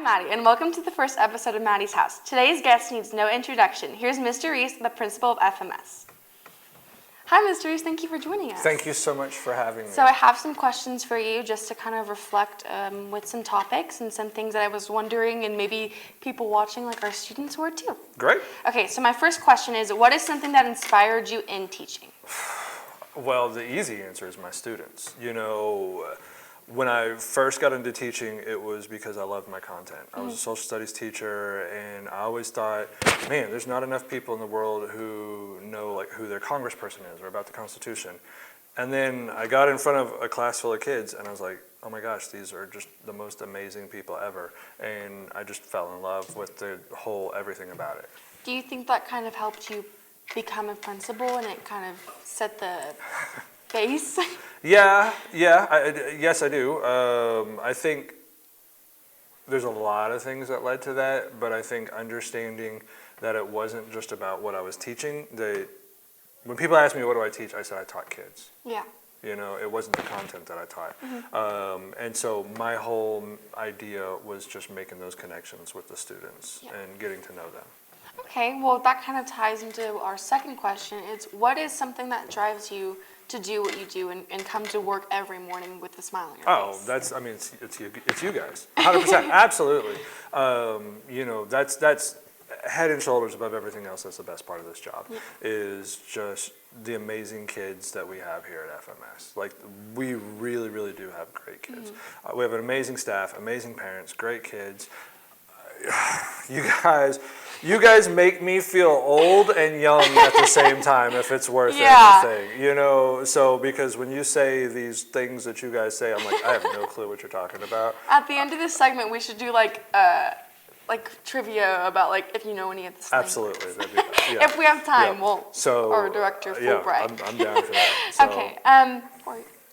Maddie, and welcome to the first episode of Maddie's House. Today's guest needs no introduction. Here's Mr. Reese, the principal of FMS. Hi, Mr. Reese. Thank you for joining us. Thank you so much for having me. So I have some questions for you just to kind of reflect with some topics and some things that I was wondering, and maybe people watching, like our students, were too. Great. Okay, so my first question is, what is something that inspired you in teaching? Well, the easy answer is my students. You know, when I first got into teaching, it was because I loved my content. I was a social studies teacher, and I always thought, man, there's not enough people in the world who know like who their congressperson is or about the Constitution. And then I got in front of a class full of kids, and I was like, oh my gosh, these are just the most amazing people ever. And I just fell in love with the whole everything about it. Do you think that kind of helped you become a principal, and it kind of set the base? Yes, I do. I think there's a lot of things that led to that, but I think understanding that it wasn't just about what I was teaching. When people ask me, what do I teach? I said I taught kids. Yeah. You know, it wasn't the content that I taught. And so my whole idea was just making those connections with the students and getting to know them. Okay, well, that kind of ties into our second question. It's what is something that drives you to do what you do and come to work every morning with a smile on your face? I mean, it's you guys, 100%, absolutely. You know, that's head and shoulders above everything else. That's the best part of this job, is just the amazing kids that we have here at FMS. Like, we really, really do have great kids. We have an amazing staff, amazing parents, great kids. You guys make me feel old and young at the same time, if it's worth anything, you know. So because when you say these things that you guys say, I'm like, I have no clue what you're talking about. At the end of this segment, we should do like trivia about like if you know any of the slang. Absolutely. If we have time, our director Fulbright. I'm down for that. So. Okay.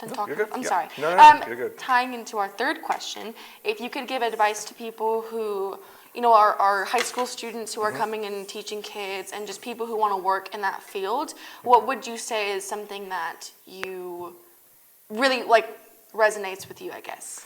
Done talking. You're good. I'm sorry. No, you're good. Tying into our third question, if you could give advice to people who, you know, are high school students who are coming and teaching kids, and just people who want to work in that field, what would you say is something that you really like resonates with you, I guess?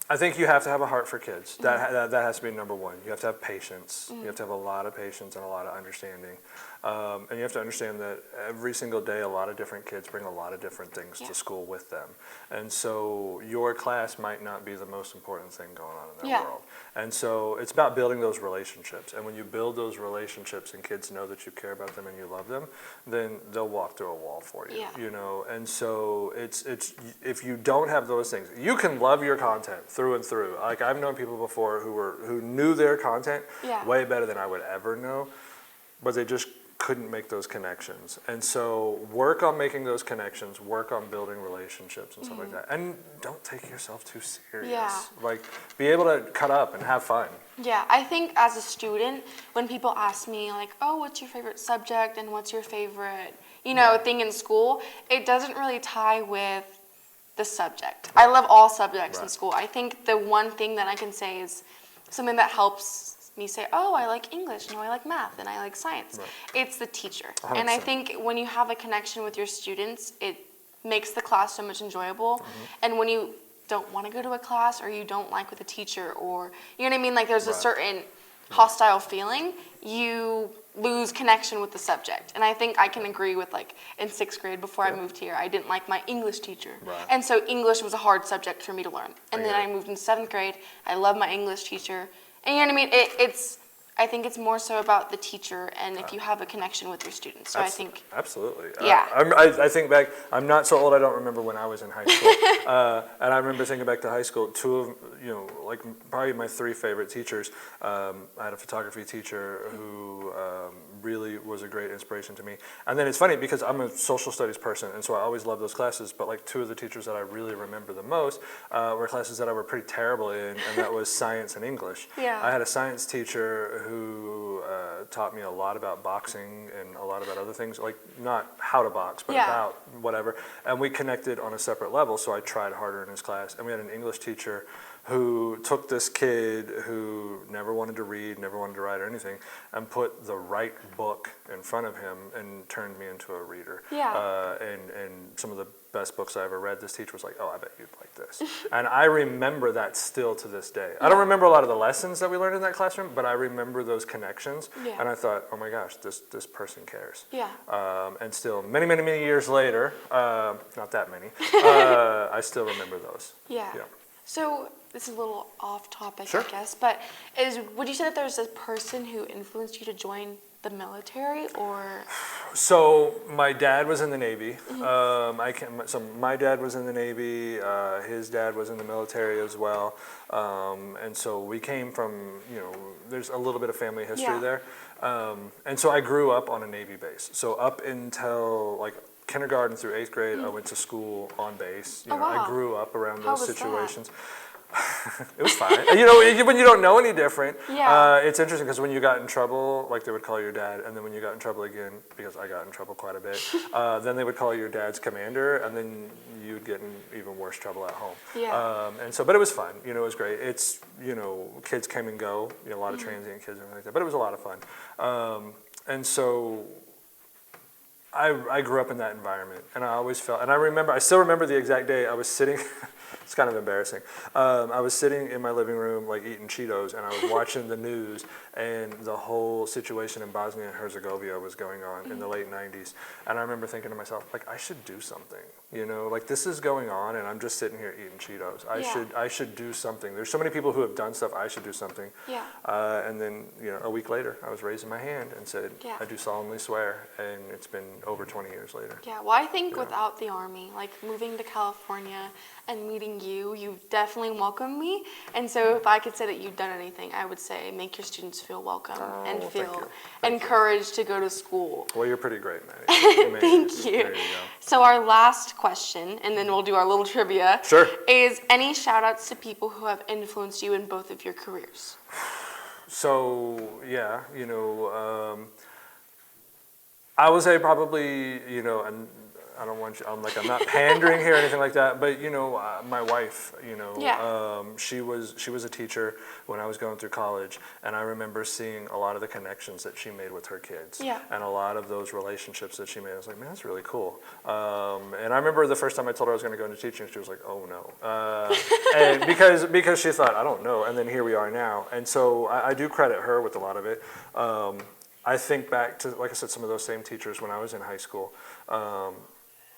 I think you have to have a heart for kids. That has to be number one. You have to have patience. You have to have a lot of patience and a lot of understanding. And you have to understand that every single day, a lot of different kids bring a lot of different things to school with them. And so your class might not be the most important thing going on in their world. And so it's about building those relationships. And when you build those relationships and kids know that you care about them and you love them, then they'll walk through a wall for you, you know. And so it's if you don't have those things, you can love your content through and through. Like, I've known people before who knew their content way better than I would ever know, but they just couldn't make those connections. And so work on making those connections, work on building relationships and stuff like that. And don't take yourself too serious. Yeah. Like, be able to cut up and have fun. Yeah, I think as a student, when people ask me like, oh, what's your favorite subject and what's your favorite, you know, thing in school, it doesn't really tie with the subject. I love all subjects in school. I think the one thing that I can say is something that helps me say, oh, I like English, no, I like math, and I like science. It's the teacher. 100%. And I think when you have a connection with your students, it makes the class so much enjoyable. And when you don't want to go to a class, or you don't like with a teacher, or, you know what I mean, like there's a certain hostile feeling, you lose connection with the subject. And I think I can agree with, like, in 6th grade before I moved here, I didn't like my English teacher. And so English was a hard subject for me to learn. And then I moved into 7th grade, I love my English teacher. And you know what I mean? I think it's more so about the teacher and if you have a connection with your students. So I think... Absolutely. Yeah. I think back, I'm not so old, I don't remember when I was in high school. And I remember thinking back to high school, two of, you know, like probably my 3 favorite teachers. I had a photography teacher who really was a great inspiration to me. And then it's funny because I'm a social studies person, and so I always love those classes, but like 2 of the teachers that I really remember the most were classes that I were pretty terrible in, and that was science and English. I had a science teacher who taught me a lot about boxing and a lot about other things, like not how to box, but about whatever. And we connected on a separate level, so I tried harder in his class. And we had an English teacher who took this kid who never wanted to read, never wanted to write or anything, and put the right book in front of him and turned me into a reader. And some of the best books I ever read. This teacher was like, oh, I bet you'd like this. And I remember that still to this day. I don't remember a lot of the lessons that we learned in that classroom, but I remember those connections. Yeah. And I thought, oh my gosh, this person cares. Yeah. And still, many, many, many years later, not that many, I still remember those. Yeah. Yeah. So this is a little off topic, Sure. I guess, but would you say that there's a person who influenced you to join the military, or? So my dad was in the Navy. So my dad was in the Navy. His dad was in the military as well. And so we came from, there's a little bit of family history there. And so I grew up on a Navy base. So up until like kindergarten through 8th grade, I went to school on base. Wow. I grew up around How those was situations. It was fine. When you don't know any different, it's interesting because when you got in trouble, like they would call your dad, and then when you got in trouble again, because I got in trouble quite a bit, then they would call your dad's commander, and then you'd get in even worse trouble at home. Yeah. But it was fun. It was great. It's, kids came and go, a lot of transient kids and everything like that, but it was a lot of fun. And so I grew up in that environment, and I always felt, and I still remember the exact day I was sitting. It's kind of embarrassing. I was sitting in my living room, like eating Cheetos, and I was watching the news, and the whole situation in Bosnia and Herzegovina was going on in the late 90s. And I remember thinking to myself, like, I should do something. Like this is going on, and I'm just sitting here eating Cheetos. I should do something. There's so many people who have done stuff. I should do something. Yeah. And then, a week later, I was raising my hand and said, I do solemnly swear. And it's been over 20 years later. Yeah. Well, I think without the Army, like moving to California and meeting you've definitely welcomed me. And so if I could say that you've done anything, I would say make your students feel welcome and feel encouraged to go to school. Well, you're pretty great, Mattie. Thank you. There you go. So our last question, and then we'll do our little trivia, is any shout outs to people who have influenced you in both of your careers? So, I would say probably, and I don't want you, I'm not pandering here or anything like that, but my wife, she was a teacher when I was going through college, and I remember seeing a lot of the connections that she made with her kids, and a lot of those relationships that she made. I was like, man, that's really cool. And I remember the first time I told her I was going to go into teaching, she was like, oh no, and because she thought, I don't know, and then here we are now, and so I do credit her with a lot of it. I think back to, like I said, some of those same teachers when I was in high school.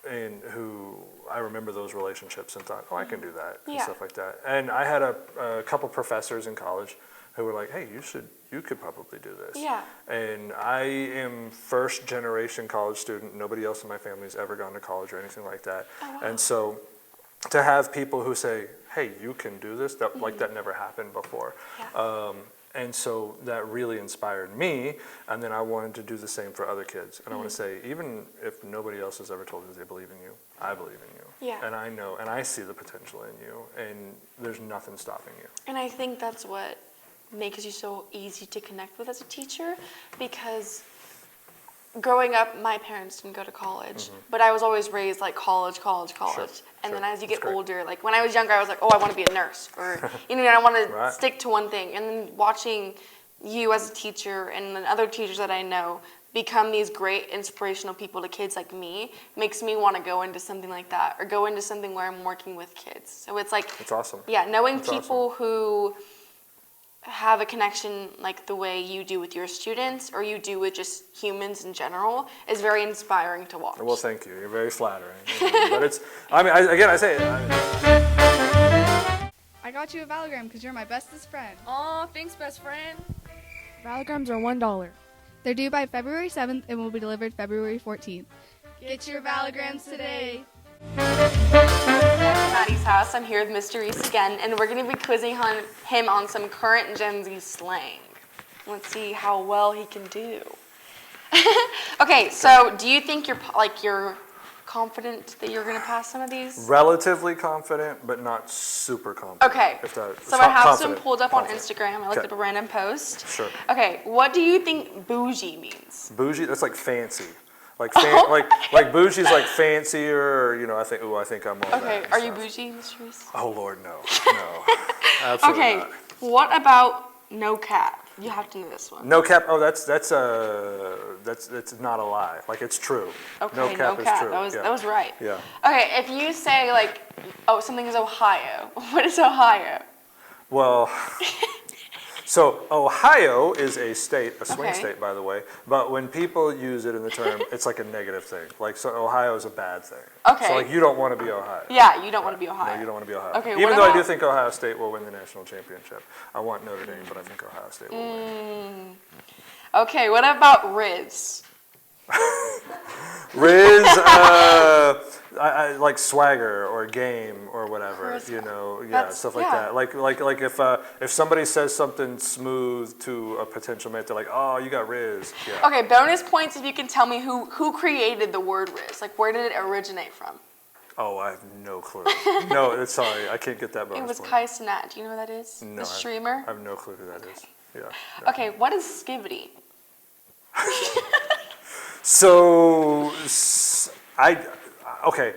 And who I remember those relationships and thought, oh, I can do that and stuff like that. And I had a couple professors in college who were like, hey, you could probably do this. Yeah. And I am first generation college student. Nobody else in my family's ever gone to college or anything like that. Oh, wow. And so to have people who say, hey, you can do this, that like that never happened before. Yeah. And so that really inspired me, and then I wanted to do the same for other kids. And I want to say, even if nobody else has ever told you they believe in you, I believe in you. Yeah. And I know, and I see the potential in you, and there's nothing stopping you. And I think that's what makes you so easy to connect with as a teacher, because growing up, my parents didn't go to college, but I was always raised like college. Sure. And then as you get older, like when I was younger, I was like, oh, I want to be a nurse, or I want to stick to one thing. And then watching you as a teacher and then other teachers that I know become these great inspirational people to kids like me makes me want to go into something like that, or go into something where I'm working with kids. So it's like, it's awesome. Yeah, knowing people who have a connection like the way you do with your students, or you do with just humans in general, is very inspiring to watch. Well, thank you. You're very flattering. But it's, I say it. I got you a Valogram because you're my bestest friend. Aw, thanks, best friend. Valograms are $1. They're due by February 7th and will be delivered February 14th. Get your Valograms today. Maddie's house. I'm here with Mr. Reese again, and we're going to be quizzing him on some current Gen Z slang. Let's see how well he can do. Okay, so do you think you're confident that you're going to pass some of these? Relatively confident, but not super confident. Okay, so I have some pulled up on Instagram. I looked up a random post. Sure. Okay, what do you think bougie means? Bougie, that's like fancy. Like bougie's like fancier, I think I'm all that. Okay, are you bougie, Mr. Reese? Oh Lord, no, absolutely Okay, not. what about no cap? You have to know this one. No cap. Oh, that's not a lie. Like it's true. Okay, no cap is true. That was right. Yeah. Okay, if you say like, oh, something is Ohio, what is Ohio? Well, so Ohio is a state, a swing Okay. state, by the way. But when people use it in the term, it's like a negative thing. Like, so Ohio is a bad thing. Okay. So like, you don't want to be Ohio. Yeah, you don't want to be Ohio. No, you don't want to be Ohio. Okay, Even what though I do about- think Ohio State will win the national championship. I want Notre Dame, but I think Ohio State will win. Okay, what about Riz? Riz, I like swagger or game or whatever, Charisma. you know, That's- stuff like yeah. that. Like if somebody says something smooth to a potential mate, they're like, oh, you got Riz. Yeah. Okay, bonus points if you can tell me who created the word Riz. Like, where did it originate from? Oh, I have no clue. No, sorry, I can't get that bonus It was point. Kai Cenat. Do you know who that is? No, The streamer? I have no clue who that is. Yeah. no. Okay, what is Skibbity? So okay.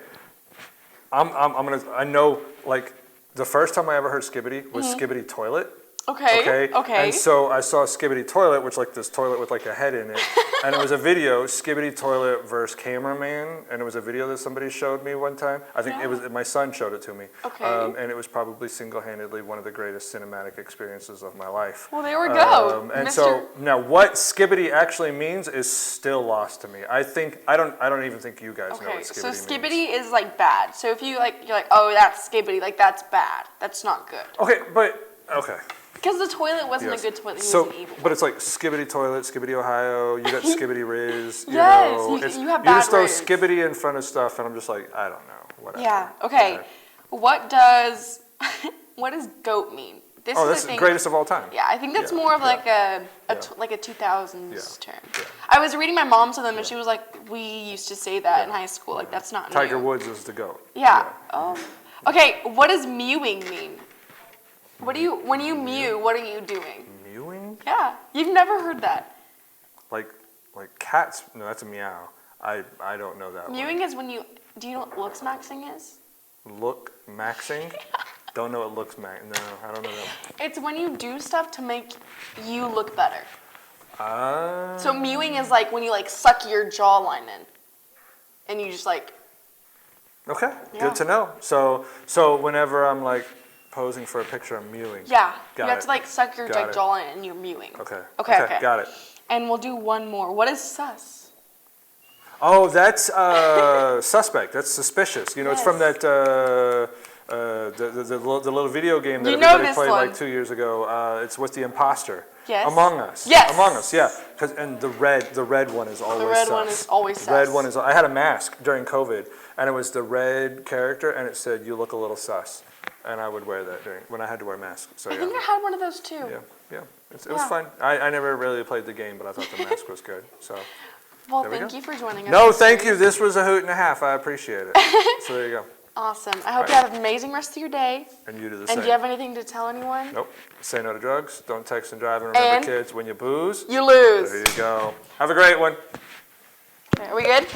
I know like the first time I ever heard Skibbity was Skibbity Toilet. Okay. Okay. And so I saw Skibbity Toilet, which like this toilet with like a head in it, and it was a video, Skibbity Toilet versus Cameraman, and it was a video that somebody showed me one time. I think it was my son showed it to me. Okay. And it was probably single-handedly one of the greatest cinematic experiences of my life. Well, there we go. And Mr. so now what Skibbity actually means is still lost to me. I don't even think you guys know Okay, what so Skibbity means. Skibbity is like bad. So if you're like, oh, that's Skibbity, like that's bad. That's not good. Okay. Because the toilet wasn't Yes. a good toilet. He So, was an evil but it's like Skibbity Toilet, Skibbity Ohio, you got Skibbity Yes, Riz, you you have you just bad throw Riz. Skibbity in front of stuff, and I'm just like, I don't know, whatever. Yeah. Okay. What does goat mean? This Oh, is that's the the thing. greatest of all time. Yeah, I think that's Yeah, more of like yeah, like a 2000s Yeah, term. yeah. I was reading my mom's of them, and she was like, "We used to say that in high school. Like that's not Tiger new." Woods is the goat. Yeah. Okay. What does mewing mean? When you mew? What are you doing? Mewing? Yeah, you've never heard that. Like cats? No, that's a meow. I don't know that Mewing is when you. Do you know what looks maxing is? one. Look maxing? Don't know what looks max. No, I don't know that. It's when you do stuff to make you look better. Ah. So mewing is like when you like suck your jawline in, and you just like. Okay, Yeah. good to know. So whenever I'm like posing for a picture, I'm mewing. Yeah, Got you have it. to like suck your Got like it. jawline and you're mewing. Okay. Okay. Got it. And we'll do one more. What is sus? Oh, that's suspect. That's suspicious. You know, it's from Yes. that the little video game that You know everybody this played one. like 2 years ago. It's with the imposter. Yes. Among Us. Yes. Among Us. Yeah. And the red one is always red sus. one is always The red sus. one is. I had a mask during COVID, and it was the red character, and it said, "You look a little sus," and I would wear that when I had to wear masks. So I yeah. think I had one of those too. Yeah. It was Yeah. fun. I never really played the game, but I thought the mask was good. So. Well, There we thank go. you for joining us. No, this thank you. series. This was a hoot and a half. I appreciate it. So there you go. Awesome. I hope you have an amazing rest of your day. And you do the And same. do you have anything to tell anyone? Nope. Say no to drugs. Don't text and drive. And remember, And? kids, when you booze, You lose. there you go. Have a great one. Okay, are we good?